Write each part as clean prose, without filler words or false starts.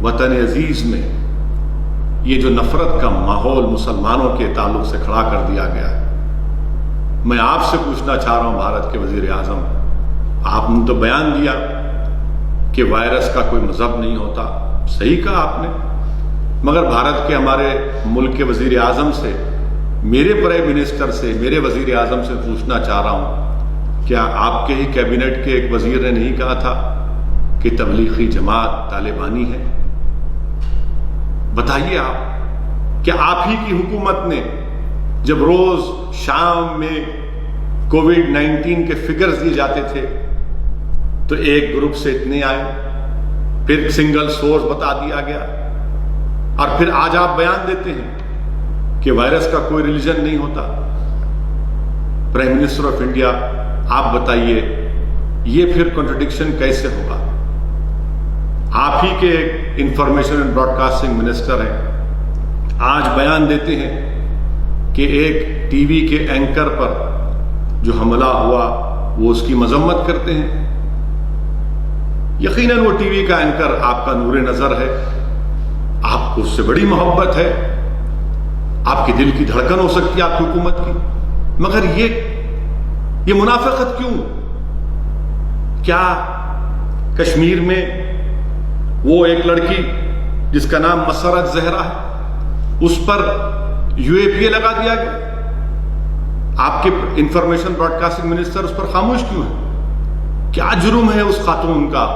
وطن عزیز میں یہ جو نفرت کا ماحول مسلمانوں کے تعلق سے کھڑا کر دیا گیا ہے، میں آپ سے پوچھنا چاہ رہا ہوں بھارت کے وزیر اعظم، آپ نے تو بیان دیا کہ وائرس کا کوئی مذہب نہیں ہوتا، صحیح کہا آپ نے، مگر بھارت کے ہمارے ملک کے وزیر اعظم سے، میرے پرائم منسٹر سے، میرے وزیر اعظم سے پوچھنا چاہ رہا ہوں، کیا آپ کے ہی کیبنٹ کے ایک وزیر نے نہیں کہا تھا کہ تبلیغی جماعت طالبانی ہے؟ بتائیے آپ، کہ آپ ہی کی حکومت نے جب روز شام میں کووڈ-19 کے فگرز دیے جاتے تھے تو ایک گروپ سے اتنے آئے، پھر سنگل سورس بتا دیا گیا، اور پھر آج آپ بیان دیتے ہیں کہ وائرس کا کوئی ریلیجن نہیں ہوتا۔ پرائم منسٹر آف انڈیا، آپ بتائیے یہ پھر کنٹرڈکشن کیسے ہوگا؟ آپ ہی کے information and broadcasting minister ہیں، آج بیان دیتے ہیں کہ ایک ٹی وی کے اینکر پر جو حملہ ہوا وہ اس کی مذمت کرتے ہیں۔ یقیناً وہ ٹی وی کا اینکر آپ کا نور نظر ہے، آپ کو اس سے بڑی محبت ہے، آپ کے دل کی دھڑکن ہو سکتی ہے آپ کی حکومت کی، مگر یہ منافقت کیوں؟ کیا کشمیر میں وہ ایک لڑکی جس کا نام مسرت زہرا ہے، اس پر UAPA لگا دیا گیا؟ آپ کے انفارمیشن براڈ کاسٹنگ منسٹر اس پر خاموش کیوں ہے؟ کیا جرم ہے اس خاتون کا؟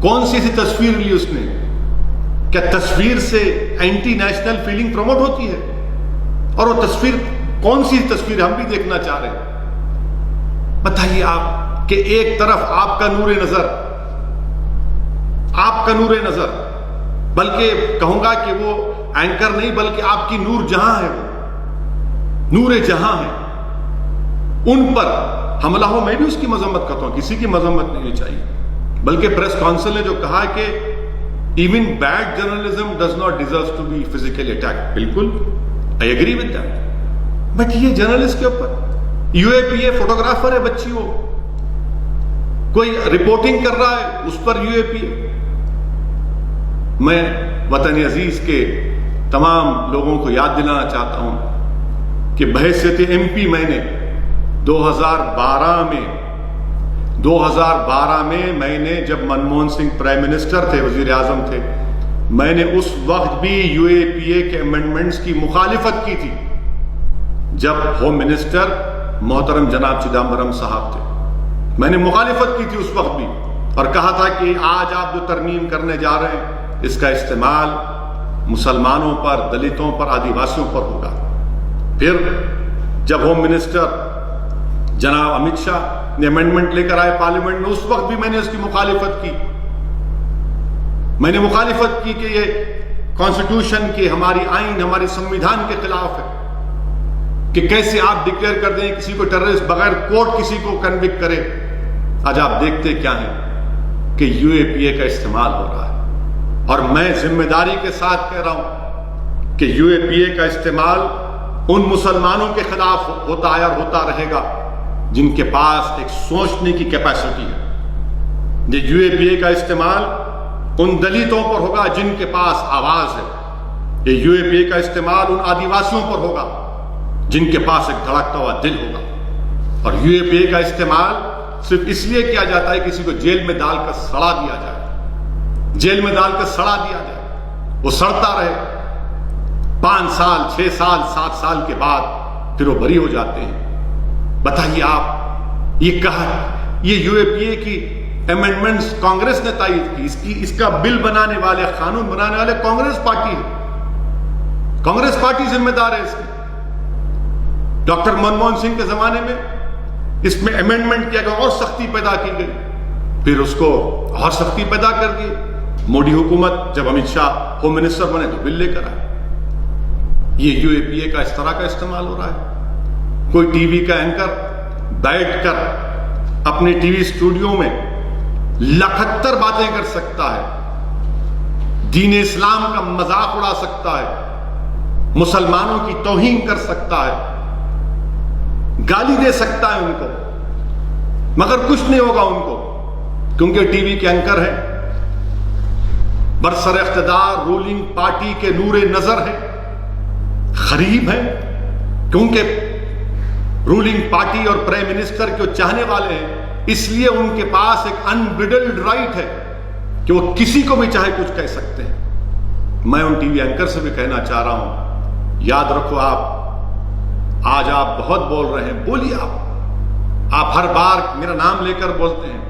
کون سی ایسی تصویر لی اس نے؟ کیا تصویر سے اینٹی نیشنل فیلنگ پروموٹ ہوتی ہے؟ اور وہ تصویر کون سی تصویر ہم بھی دیکھنا چاہ رہے ہیں؟ بتائیے آپ کہ ایک طرف آپ کا نور نظر، بلکہ کہوں گا کہ وہ اینکر نہیں بلکہ آپ کی نور جہاں ہے، وہ نور جہاں ہے، ان پر حملہ ہو، میں بھی اس کی مذمت کرتا ہوں، کسی کی مذمت نہیں چاہیے، بلکہ پریس کونسل نے جو کہا ہے کہ even bad journalism does not deserve to be physically attacked، بالکل I agree with that، but یہ جرنلسٹ کے اوپر UAPA، فوٹوگرافر ہے بچی، وہ کوئی رپورٹنگ کر رہا ہے اس پر UAPA۔ میں وطن عزیز کے تمام لوگوں کو یاد دلانا چاہتا ہوں کہ بحیثیت MP میں نے 2012 میں میں نے جب منموہن سنگھ پرائم منسٹر تھے، وزیر اعظم تھے، میں نے اس وقت بھی UAPA کے امینڈمنٹس کی مخالفت کی تھی، جب ہوم منسٹر محترم جناب چدمبرم صاحب تھے، میں نے مخالفت کی تھی اس وقت بھی، اور کہا تھا کہ آج آپ جو ترمیم کرنے جا رہے ہیں اس کا استعمال مسلمانوں پر، دلتوں پر، آدیواسیوں پر ہوگا۔ پھر جب ہوم منسٹر جناب امت شاہ نے امینڈمنٹ لے کر آئے پارلیمنٹ میں، اس وقت بھی میں نے اس کی مخالفت کی، میں نے مخالفت کی کہ یہ کانسٹیٹیوشن کے، ہماری آئین، ہمارے سنویدھان کے خلاف ہے کہ کیسے آپ ڈکلیئر کر دیں کسی کو ٹیررسٹ، بغیر کورٹ کسی کو کنوکٹ کرے۔ آج آپ دیکھتے کیا ہیں کہ UAPA کا استعمال ہو رہا ہے، اور میں ذمہ داری کے ساتھ کہہ رہا ہوں کہ UAPA کا استعمال ان مسلمانوں کے خلاف ہوتا ہے اور ہوتا رہے گا جن کے پاس ایک سوچنے کی کیپیسٹی ہے۔ یہ UAPA کا استعمال ان دلتوں پر ہوگا جن کے پاس آواز ہے، یہ UAPA کا استعمال ان آدیواسیوں پر ہوگا جن کے پاس ایک دھڑکتا ہوا دل ہوگا، اور UAPA کا استعمال صرف اس لیے کیا جاتا ہے کسی کو جیل میں ڈال کر سڑا دیا جائے، جیل میں ڈال کر سڑا دیا جائے، وہ سڑتا رہے 5 سال 6 سال 7 سال کے بعد پھر وہ بری ہو جاتے ہیں۔ بتائیے آپ، یہ کہا یہ UAPA کی امینڈمنٹس کانگریس نے تائید کی، اس کا بل بنانے والے، قانون بنانے والے کانگریس پارٹی ہے، کانگریس پارٹی ذمہ دار ہے اس کی۔ ڈاکٹر منموہن سنگھ کے زمانے میں اس میں امینڈمنٹ کیا گیا اور سختی پیدا کی گئی، پھر اس کو اور سختی پیدا کر دی موڈی حکومت، جب امت شاہ ہوم منسٹر بنے تو بل لے کر آئے۔ یہ UAPA کا اس طرح کا استعمال ہو رہا ہے۔ کوئی ٹی وی کا اینکر بیٹھ کر اپنے ٹی وی اسٹوڈیو میں 71 باتیں کر سکتا ہے، دین اسلام کا مذاق اڑا سکتا ہے، مسلمانوں کی توہین کر سکتا ہے، گالی دے سکتا ہے ان کو، مگر کچھ نہیں ہوگا ان کو، کیونکہ ٹی وی کے اینکر ہے، برسر اقتدار رولنگ پارٹی کے نور نظر ہیں، غریب ہیں، کیونکہ رولنگ پارٹی اور پرائم منسٹر کے چاہنے والے ہیں، اس لیے ان کے پاس ایک انبریڈلڈ رائٹ ہے کہ وہ کسی کو بھی چاہے کچھ کہہ سکتے ہیں۔ میں ان ٹی وی اینکر سے بھی کہنا چاہ رہا ہوں، یاد رکھو آج آپ بہت بول رہے ہیں، بولیے آپ ہر بار میرا نام لے کر بولتے ہیں،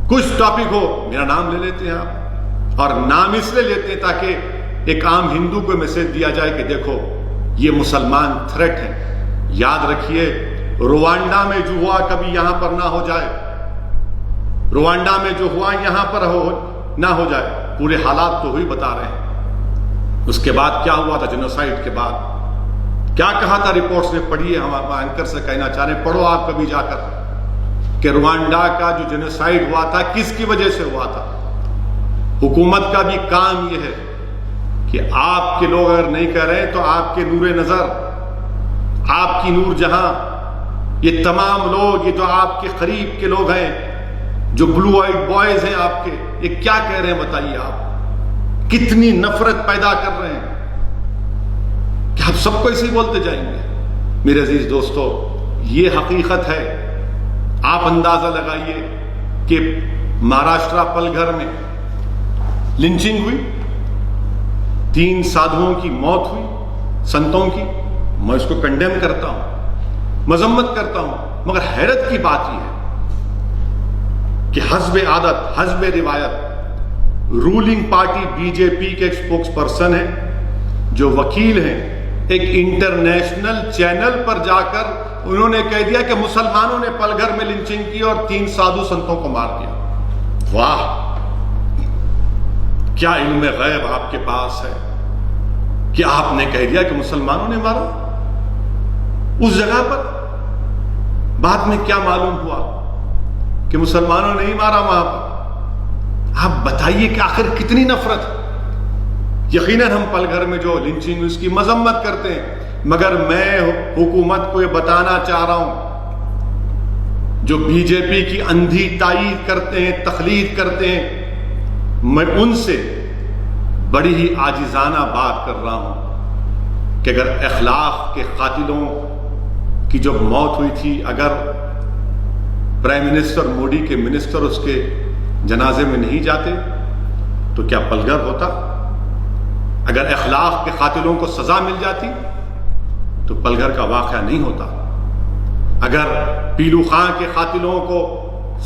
کچھ ٹاپک ہو میرا نام لے لیتے ہیں آپ، اور نام اس لیے لیتے ہیں تاکہ ایک عام ہندو کو میسج دیا جائے کہ دیکھو یہ مسلمان تھریٹ ہیں۔ یاد رکھیے روانڈا میں جو ہوا کبھی یہاں پر نہ ہو جائے، روانڈا میں جو ہوا یہاں پر نہ ہو جائے، پورے حالات تو وہی بتا رہے ہیں۔ اس کے بعد کیا ہوا تھا، جنوسائیڈ کے بعد کیا کہا تھا رپورٹس نے، پڑھیے، ہم اینکر سے کہنا چاہ رہے ہیں پڑھو آپ کبھی جا کر کہ روانڈا کا جو جنوسائیڈ ہوا تھا کس کی وجہ سے ہوا تھا۔ حکومت کا بھی کام یہ ہے کہ آپ کے لوگ اگر نہیں کہہ رہے تو آپ کے نور نظر، آپ کی نور جہاں، یہ تمام لوگ، یہ جو آپ کے قریب کے لوگ ہیں، جو بلو آئیڈ بوائز ہیں آپ کے، یہ کیا کہہ رہے ہیں بتائیے، آپ کتنی نفرت پیدا کر رہے ہیں کہ آپ سب کو ایسے ہی بولتے جائیں گے۔ میرے عزیز دوستو، یہ حقیقت ہے۔ آپ اندازہ لگائیے کہ مہاراشٹرا پلگھر میں لنچنگ ہوئی، 3 سادھوؤں کی موت ہوئی، سنتوں کی۔ میں اس کو کنڈیم کرتا ہوں، مذمت کرتا ہوں، مگر حیرت کی بات یہ ہے کہ حسب عادت، حسب روایت، رولنگ پارٹی بی جے پی کے ایک اسپوکس پرسن ہیں جو وکیل ہیں، ایک انٹرنیشنل چینل پر جا کر انہوں نے کہہ دیا کہ مسلمانوں نے پلگھر میں لنچنگ کی اور 3 سادھو سنتوں کو مار دیا۔ واہ، کیا علم غیب آپ کے پاس ہے کہ آپ نے کہہ دیا کہ مسلمانوں نے مارا اس جگہ پر۔ بعد میں کیا معلوم ہوا کہ مسلمانوں نے نہیں مارا وہاں پر۔ آپ بتائیے کہ آخر کتنی نفرت ہے۔ یقیناً ہم پلگھر میں جو لنچنگ اس کی مذمت کرتے ہیں، مگر میں حکومت کو یہ بتانا چاہ رہا ہوں، جو بی جے پی کی اندھی تائید کرتے ہیں، تقلید کرتے ہیں، میں ان سے بڑی ہی عاجزانہ بات کر رہا ہوں کہ اگر اخلاق کے قاتلوں کی جو موت ہوئی تھی، اگر پرائم منسٹر موڈی کے منسٹر اس کے جنازے میں نہیں جاتے تو کیا پلگھر ہوتا؟ اگر اخلاق کے قاتلوں کو سزا مل جاتی تو پلگھر کا واقعہ نہیں ہوتا۔ اگر پیلو خان کے قاتلوں کو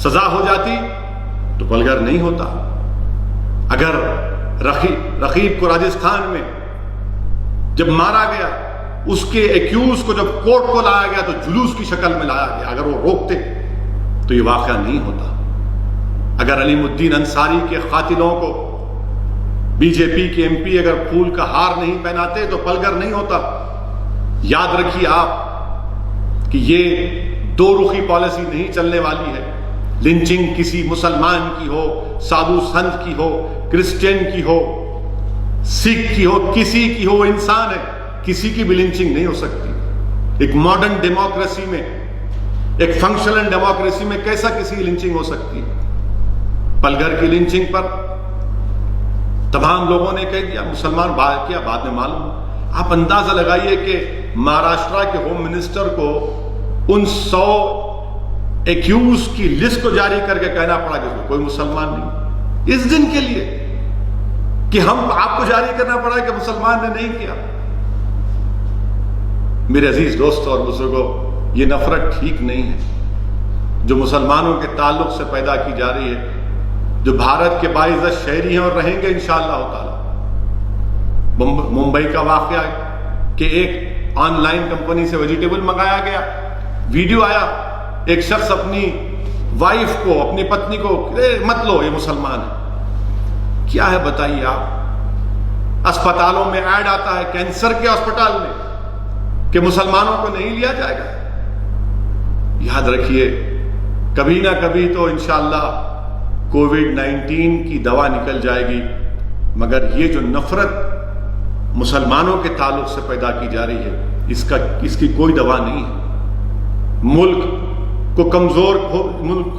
سزا ہو جاتی تو پلگھر نہیں ہوتا۔ اگر رقیب کو راجستھان میں جب مارا گیا، اس کے ایکیوز کو جب کورٹ کو لایا گیا تو جلوس کی شکل میں لایا گیا، اگر وہ روکتے تو یہ واقعہ نہیں ہوتا۔ اگر علیم الدین انصاری کے قاتلوں کو بی جے پی کے ایم پی اگر پھول کا ہار نہیں پہناتے تو پلگھر نہیں ہوتا۔ یاد رکھیے آپ کہ یہ 2 رخی پالیسی نہیں چلنے والی ہے۔ لنچنگ کسی مسلمان کی ہو، سادھو سنت کی ہو، کرسچین کی ہو، سکھ کی ہو، کسی کی ہو، انسان ہے، کسی کی بھی لنچنگ نہیں ہو سکتی۔ ایک ماڈرن ڈیموکریسی میں، ایک فنکشنل ڈیموکریسی میں کیسا کسی کی لنچنگ ہو سکتی ہے؟ پلگھر کی لنچنگ پر تمام لوگوں نے کہہ دیا، مسلمان کیا بعد میں معلوم۔ آپ اندازہ لگائیے کہ مہاراشٹرا کے ہوم منسٹر کو ان 100 ایکیوز کی لسٹ کو جاری کر کے کہنا پڑا کہ کوئی مسلمان نہیں، اس دن کے لیے کہ ہم آپ کو جاری کرنا پڑا کہ مسلمان نے نہیں کیا۔ میرے عزیز دوستوں اور بزرگوں، یہ نفرت ٹھیک نہیں ہے جو مسلمانوں کے تعلق سے پیدا کی جا رہی ہے، جو بھارت کے باعزت شہری ہیں اور رہیں گے انشاءاللہ تعالی۔ ممبئی کا واقعہ کہ ایک آن لائن کمپنی سے ویجیٹیبل منگایا گیا، ویڈیو آیا، ایک شخص اپنی وائف کو، اپنی پتنی کو مت لو یہ مسلمان ہے۔ کیا ہے بتائیے آپ؟ اسپتالوں میں ایڈ آتا ہے کینسر کے ہسپتال میں کہ مسلمانوں کو نہیں لیا جائے گا۔ یاد رکھیے کبھی نہ کبھی تو انشاءاللہ کووڈ-19 کی دوا نکل جائے گی، مگر یہ جو نفرت مسلمانوں کے تعلق سے پیدا کی جا رہی ہے، اس کی کوئی دوا نہیں ہے۔ ملک کو کمزور،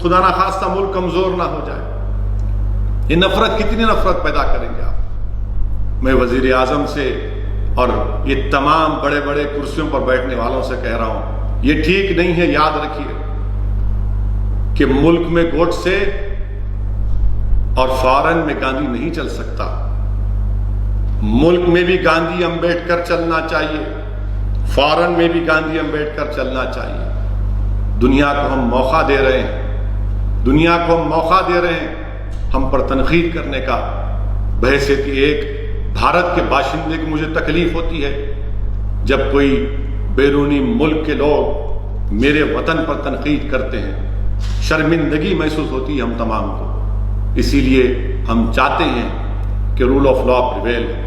خدا نہ خواستہ ملک کمزور نہ ہو جائے، یہ نفرت کتنی نفرت پیدا کریں گے آپ؟ میں وزیر اعظم سے اور یہ تمام بڑے بڑے کرسیوں پر بیٹھنے والوں سے کہہ رہا ہوں، یہ ٹھیک نہیں ہے. یاد رکھیے کہ ملک میں گوڈ سے اور فارن میں گاندھی نہیں چل سکتا. ملک میں بھی گاندھی امبیڈکر چلنا چاہیے، فارن میں بھی گاندھی امبیڈکر چلنا چاہیے. دنیا کو ہم موقع دے رہے ہیں، دنیا کو ہم موقع دے رہے ہیں ہم پر تنقید کرنے کا. بحیثیت ایک بھارت کے باشندے کی مجھے تکلیف ہوتی ہے جب کوئی بیرونی ملک کے لوگ میرے وطن پر تنقید کرتے ہیں. شرمندگی محسوس ہوتی ہے ہم تمام کو. اسی لیے ہم چاہتے ہیں کہ rule of law prevail who.